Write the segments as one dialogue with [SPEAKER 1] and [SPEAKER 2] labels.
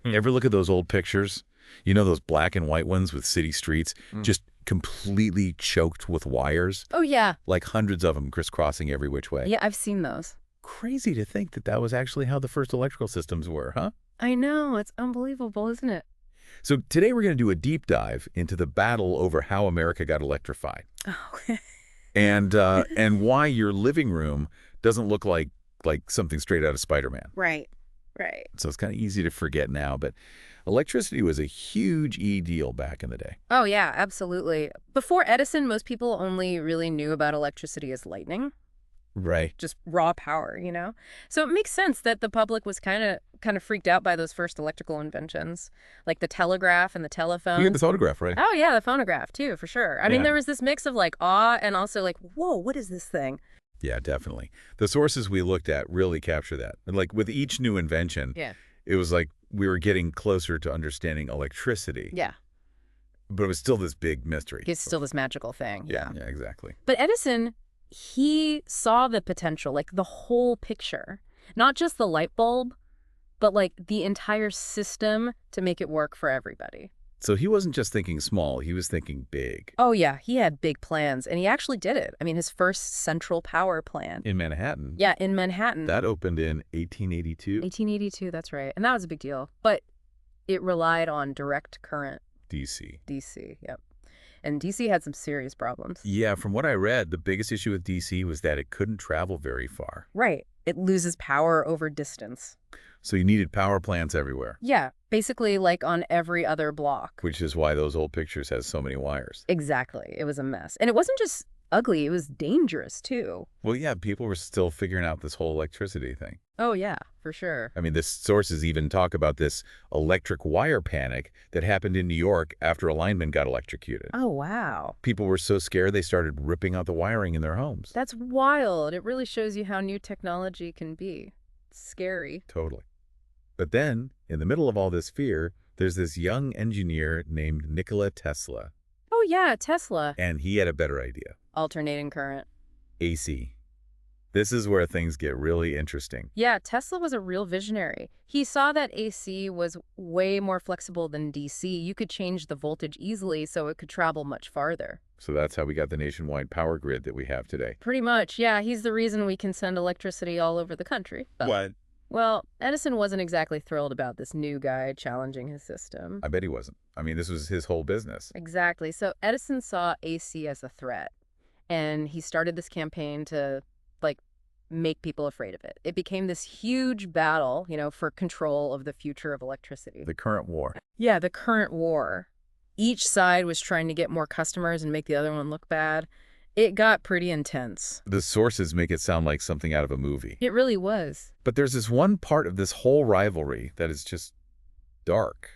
[SPEAKER 1] Ever look at those old pictures? You know, those black and white ones with city streets just completely choked with wires?
[SPEAKER 2] Oh, yeah.
[SPEAKER 1] Like hundreds of them crisscrossing every which way.
[SPEAKER 2] Yeah, I've seen those.
[SPEAKER 1] Crazy to think that that was actually how the first electrical systems were, huh?
[SPEAKER 2] I know. It's unbelievable, isn't it?
[SPEAKER 1] So today we're going to do a deep dive into the battle over how America got electrified
[SPEAKER 2] Oh,
[SPEAKER 1] and why your living room doesn't look like something straight out of Spider-Man.
[SPEAKER 2] right. Right.
[SPEAKER 1] So it's kind of easy to forget now, but electricity was a huge deal back in the day.
[SPEAKER 2] Oh, yeah, absolutely. Before Edison, most people only really knew about electricity as lightning,
[SPEAKER 1] Right.
[SPEAKER 2] just raw power, you know? So it makes sense that the public was kind of freaked out by those first electrical inventions, like the telegraph and the telephone.
[SPEAKER 1] You get the photograph, right?
[SPEAKER 2] Oh, yeah, the phonograph, too, for sure. I mean,
[SPEAKER 1] Yeah.
[SPEAKER 2] there was this mix of, like, awe and also, like, whoa, what is this thing?
[SPEAKER 1] Yeah, definitely. The sources we looked at really capture that. And like with each new invention,
[SPEAKER 2] Yeah.
[SPEAKER 1] it was like we were getting closer to understanding electricity,
[SPEAKER 2] Yeah.
[SPEAKER 1] but it was still this big mystery.
[SPEAKER 2] It's still this magical thing.
[SPEAKER 1] Yeah, exactly.
[SPEAKER 2] But Edison, he saw the potential, like the whole picture, not just the light bulb, but like the entire system to make it work for everybody.
[SPEAKER 1] So he wasn't just thinking small, he was thinking big.
[SPEAKER 2] Oh, yeah, he had big plans, and he actually did it. I mean, his first central power plant.
[SPEAKER 1] In Manhattan.
[SPEAKER 2] Yeah, in Manhattan.
[SPEAKER 1] That opened in 1882.
[SPEAKER 2] 1882, that's right. And that was a big deal. But it relied on direct current.
[SPEAKER 1] DC.
[SPEAKER 2] DC, yep. And DC had some serious problems.
[SPEAKER 1] Yeah, from what I read, the biggest issue with DC was that it couldn't travel very far.
[SPEAKER 2] Right. It loses power over distance.
[SPEAKER 1] So you needed power plants everywhere,
[SPEAKER 2] Yeah, basically like on every other block.
[SPEAKER 1] which is why those old pictures has so many wires.
[SPEAKER 2] Exactly. It was a mess. And it wasn't just ugly, it was dangerous too.
[SPEAKER 1] Well, yeah, people were still figuring out this whole electricity thing.
[SPEAKER 2] Oh, yeah, for sure.
[SPEAKER 1] I mean, the sources even talk about this electric wire panic that happened in New York after a lineman got electrocuted.
[SPEAKER 2] Oh, wow.
[SPEAKER 1] People were so scared they started ripping out the wiring in their homes.
[SPEAKER 2] That's wild. It really shows you how new technology can be. It's scary.
[SPEAKER 1] Totally. But then, in the middle of all this fear, there's this young engineer named Nikola Tesla,
[SPEAKER 2] Oh, yeah, Tesla.
[SPEAKER 1] and he had a better idea.
[SPEAKER 2] Alternating current.
[SPEAKER 1] AC. This is where things get really interesting.
[SPEAKER 2] Yeah, Tesla was a real visionary. He saw that AC was way more flexible than DC. You could change the voltage easily so it could travel much farther.
[SPEAKER 1] So that's how we got the nationwide power grid that we have today.
[SPEAKER 2] Pretty much, yeah. He's the reason we can send electricity all over the country.
[SPEAKER 1] What?
[SPEAKER 2] Well, Edison wasn't exactly thrilled about this new guy challenging his system.
[SPEAKER 1] I bet he wasn't. I mean, this was his whole business.
[SPEAKER 2] Exactly. So Edison saw AC as a threat, and he started this campaign to, like, make people afraid of it. It became this huge battle, you know, for control of the future of electricity.
[SPEAKER 1] The current war.
[SPEAKER 2] Yeah, the current war. Each side was trying to get more customers and make the other one look bad. It got pretty intense.
[SPEAKER 1] The sources make it sound like something out of a movie.
[SPEAKER 2] It really was.
[SPEAKER 1] But there's this one part of this whole rivalry that is just dark.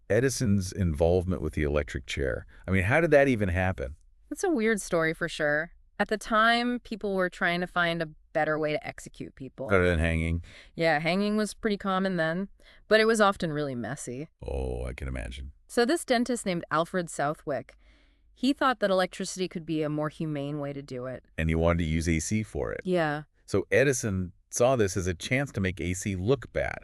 [SPEAKER 1] Edison's involvement with the electric chair. I mean, how did that even happen?
[SPEAKER 2] It's a weird story for sure. At the time, people were trying to find a better way to execute people.
[SPEAKER 1] Other than hanging?
[SPEAKER 2] Yeah, hanging was pretty common then, but it was often really messy.
[SPEAKER 1] Oh, I can imagine.
[SPEAKER 2] So this dentist named Alfred Southwick, he thought that electricity could be a more humane way to do it.
[SPEAKER 1] And he wanted to use AC for it.
[SPEAKER 2] Yeah.
[SPEAKER 1] So Edison saw this as a chance to make AC look bad.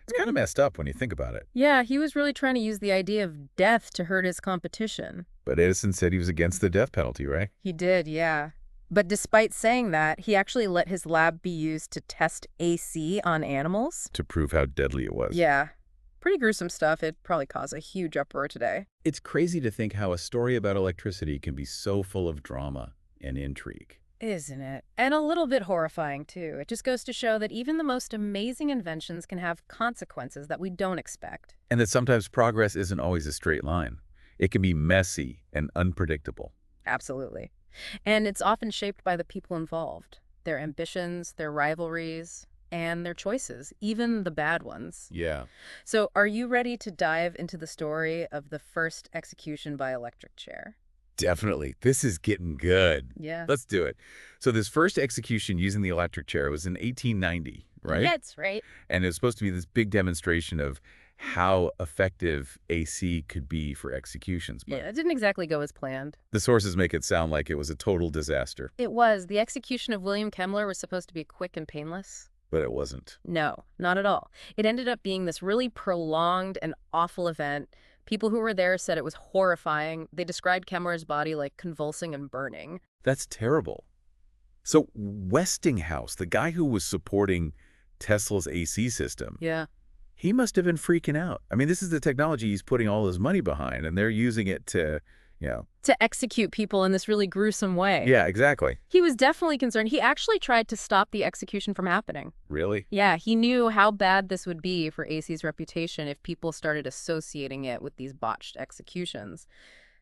[SPEAKER 1] It's kind of messed up when you think about it.
[SPEAKER 2] Yeah, he was really trying to use the idea of death to hurt his competition.
[SPEAKER 1] But Edison said he was against the death penalty, right?
[SPEAKER 2] He did, yeah. But despite saying that, he actually let his lab be used to test AC on animals.
[SPEAKER 1] To prove how deadly it was.
[SPEAKER 2] Yeah. Pretty gruesome stuff. It'd probably cause a huge uproar today.
[SPEAKER 1] It's crazy to think how a story about electricity can be so full of drama and intrigue.
[SPEAKER 2] Isn't it? And a little bit horrifying, too. It just goes to show that even the most amazing inventions can have consequences that we don't expect.
[SPEAKER 1] And that sometimes progress isn't always a straight line. It can be messy and unpredictable.
[SPEAKER 2] Absolutely. And it's often shaped by the people involved, their ambitions, their rivalries, and their choices, even the bad ones.
[SPEAKER 1] Yeah.
[SPEAKER 2] So are you ready to dive into the story of the first execution by electric chair?
[SPEAKER 1] Definitely. This is getting good.
[SPEAKER 2] Yeah.
[SPEAKER 1] Let's do it. So this first execution using the electric chair was in 1890, right?
[SPEAKER 2] That's right.
[SPEAKER 1] And it was supposed to be this big demonstration of how effective AC could be for executions. But
[SPEAKER 2] Yeah, it didn't exactly go as planned.
[SPEAKER 1] the sources make it sound like it was a total disaster.
[SPEAKER 2] It was. The execution of William Kemmler was supposed to be quick and painless.
[SPEAKER 1] But it wasn't.
[SPEAKER 2] No, not at all. It ended up being this really prolonged and awful event. People who were there said it was horrifying. They described Kemmler's body like convulsing and burning.
[SPEAKER 1] That's terrible. So Westinghouse, the guy who was supporting Tesla's AC system,
[SPEAKER 2] Yeah.
[SPEAKER 1] he must have been freaking out. I mean, this is the technology he's putting all his money behind, and they're using it to, you know.
[SPEAKER 2] To execute people in this really gruesome way.
[SPEAKER 1] Yeah, exactly.
[SPEAKER 2] He was definitely concerned. He actually tried to stop the execution from happening.
[SPEAKER 1] Really?
[SPEAKER 2] Yeah, he knew how bad this would be for AC's reputation if people started associating it with these botched executions.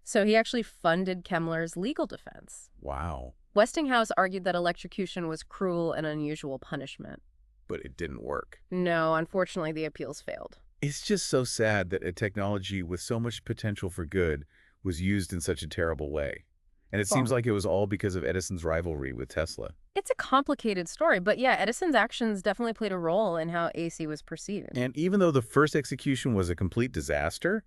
[SPEAKER 2] So he actually funded Kemmler's legal defense.
[SPEAKER 1] Wow.
[SPEAKER 2] Westinghouse argued that electrocution was cruel and unusual punishment.
[SPEAKER 1] But it didn't work.
[SPEAKER 2] No, unfortunately, the appeals failed.
[SPEAKER 1] It's just so sad that a technology with so much potential for good was used in such a terrible way. And it seems
[SPEAKER 2] Well,
[SPEAKER 1] like it was all because of Edison's rivalry with Tesla.
[SPEAKER 2] it's a complicated story, but yeah, Edison's actions definitely played a role in how AC was perceived.
[SPEAKER 1] And even though the first execution was a complete disaster,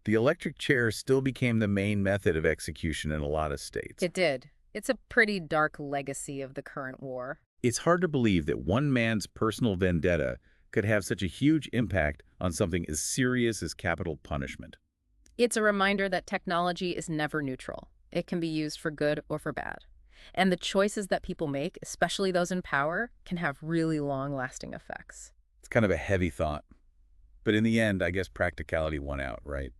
[SPEAKER 1] the electric chair still became the main method of execution in a lot of states.
[SPEAKER 2] It did. It's a pretty dark legacy of the current war.
[SPEAKER 1] It's hard to believe that one man's personal vendetta could have such a huge impact on something as serious as capital punishment.
[SPEAKER 2] It's a reminder that technology is never neutral. It can be used for good or for bad. And the choices that people make, especially those in power, can have really long-lasting effects.
[SPEAKER 1] It's kind of a heavy thought. But in the end, I guess practicality won out, right?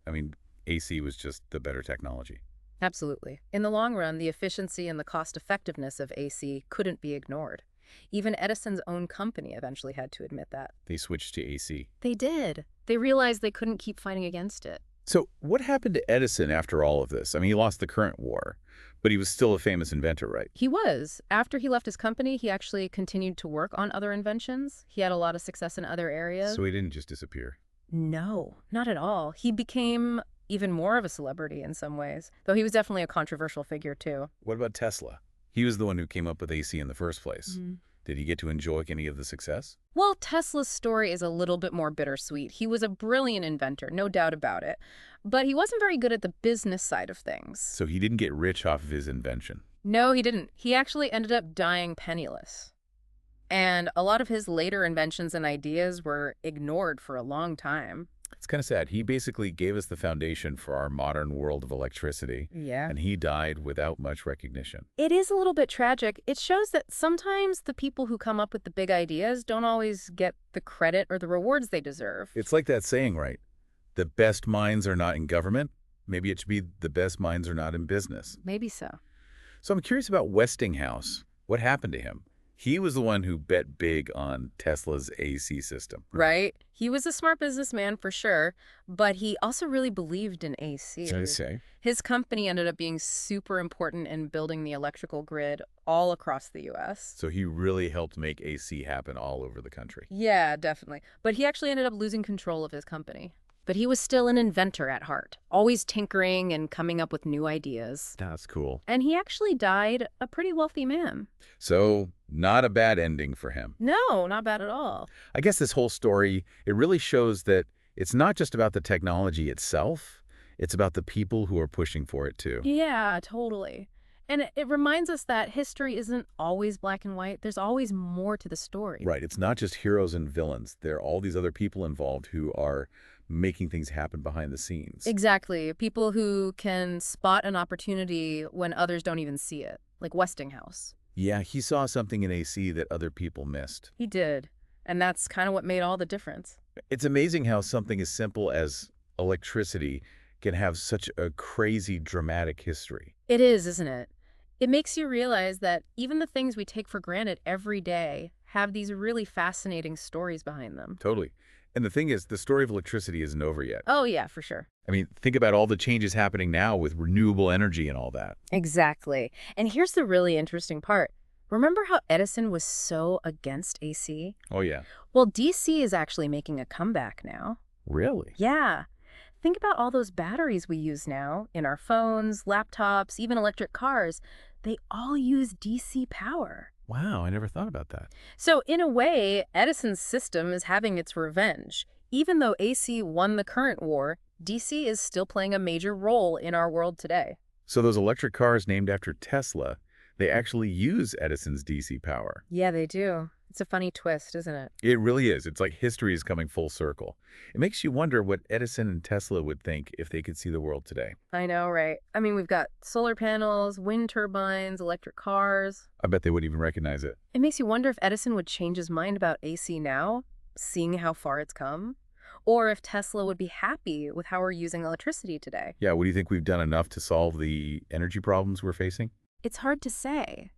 [SPEAKER 1] I mean, AC was just the better technology.
[SPEAKER 2] Absolutely. In the long run, the efficiency and the cost-effectiveness of AC couldn't be ignored. Even Edison's own company eventually had to admit that.
[SPEAKER 1] They switched to AC.
[SPEAKER 2] They did. They realized they couldn't keep fighting against it.
[SPEAKER 1] So what happened to Edison after all of this? I mean, he lost the current war, but he was still a famous inventor, right?
[SPEAKER 2] He was. After he left his company, he actually continued to work on other inventions. He had a lot of success in other areas.
[SPEAKER 1] So he didn't just disappear.
[SPEAKER 2] No, not at all. He became even more of a celebrity in some ways, though he was definitely a controversial figure too.
[SPEAKER 1] What about Tesla? He was the one who came up with AC in the first place.
[SPEAKER 2] Mhm.
[SPEAKER 1] Did he get to enjoy any of the success?
[SPEAKER 2] Well, Tesla's story is a little bit more bittersweet. He was a brilliant inventor, no doubt about it, but he wasn't very good at the business side of things.
[SPEAKER 1] So he didn't get rich off of his invention.
[SPEAKER 2] No, he didn't. He actually ended up dying penniless. And a lot of his later inventions and ideas were ignored for a long time.
[SPEAKER 1] It's kind of sad. He basically gave us the foundation for our modern world of electricity,
[SPEAKER 2] Yeah.
[SPEAKER 1] and he died without much recognition.
[SPEAKER 2] It is a little bit tragic. It shows that sometimes the people who come up with the big ideas don't always get the credit or the rewards they deserve.
[SPEAKER 1] It's like that saying, right? The best minds are not in government. Maybe it should be the best minds are not in business.
[SPEAKER 2] Maybe so.
[SPEAKER 1] So I'm curious about Westinghouse. What happened to him? He was the one who bet big on Tesla's AC system.
[SPEAKER 2] Right? He was a smart businessman for sure, but he also really believed in AC.
[SPEAKER 1] Should I say?
[SPEAKER 2] His company ended up being super important in building the electrical grid all across the U.S.
[SPEAKER 1] So he really helped make AC happen all over the country.
[SPEAKER 2] Yeah, definitely. But he actually ended up losing control of his company. But he was still an inventor at heart, always tinkering and coming up with new ideas.
[SPEAKER 1] That's cool.
[SPEAKER 2] And he actually died a pretty wealthy man.
[SPEAKER 1] So not a bad ending for him.
[SPEAKER 2] No, not bad at all.
[SPEAKER 1] I guess this whole story, it really shows that it's not just about the technology itself, it's about the people who are pushing for it too.
[SPEAKER 2] Yeah, totally. And it reminds us that history isn't always black and white. There's always more to the story.
[SPEAKER 1] Right, it's not just heroes and villains. There are all these other people involved who are making things happen behind the scenes.
[SPEAKER 2] Exactly. People who can spot an opportunity when others don't even see it, like Westinghouse.
[SPEAKER 1] Yeah, he saw something in AC that other people missed.
[SPEAKER 2] He did. And that's kind of what made all the difference.
[SPEAKER 1] It's amazing how something as simple as electricity can have such a crazy, dramatic history.
[SPEAKER 2] It is, isn't it? It makes you realize that even the things we take for granted every day have these really fascinating stories behind them.
[SPEAKER 1] Totally. And the thing is, the story of electricity isn't over yet.
[SPEAKER 2] Oh, yeah, for sure.
[SPEAKER 1] I mean, think about all the changes happening now with renewable energy and all that.
[SPEAKER 2] Exactly. And here's the really interesting part. Remember how Edison was so against AC?
[SPEAKER 1] Oh, yeah.
[SPEAKER 2] Well, DC is actually making a comeback now.
[SPEAKER 1] Really?
[SPEAKER 2] Yeah. Think about all those batteries we use now in our phones, laptops, even electric cars. They all use DC power.
[SPEAKER 1] Wow, I never thought about that.
[SPEAKER 2] So in a way, Edison's system is having its revenge. Even though AC won the current war, DC is still playing a major role in our world today.
[SPEAKER 1] So those electric cars named after Tesla, they actually use Edison's DC power.
[SPEAKER 2] Yeah, they do. It's a funny twist, isn't it?
[SPEAKER 1] It really is. It's like history is coming full circle. It makes you wonder what Edison and Tesla would think if they could see the world today.
[SPEAKER 2] I know, right? I mean, we've got solar panels, wind turbines, electric cars.
[SPEAKER 1] I bet they wouldn't even recognize it.
[SPEAKER 2] It makes you wonder if Edison would change his mind about AC now, seeing how far it's come, or if Tesla would be happy with how we're using electricity today.
[SPEAKER 1] Yeah, what do you think we've done enough to solve the energy problems we're facing?
[SPEAKER 2] It's hard to say,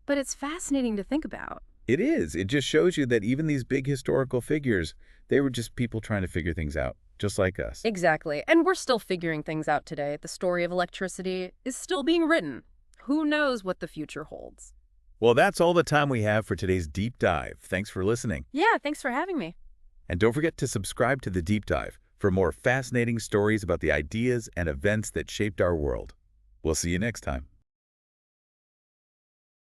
[SPEAKER 2] but it's fascinating to think about.
[SPEAKER 1] It is. It just shows you that even these big historical figures, they were just people trying to figure things out, just like us.
[SPEAKER 2] Exactly. And we're still figuring things out today. The story of electricity is still being written. Who knows what the future holds?
[SPEAKER 1] Well, that's all the time we have for today's Deep Dive. Thanks for listening.
[SPEAKER 2] Yeah, thanks for having me.
[SPEAKER 1] And don't forget to subscribe to the Deep Dive for more fascinating stories about the ideas and events that shaped our world. We'll see you next time.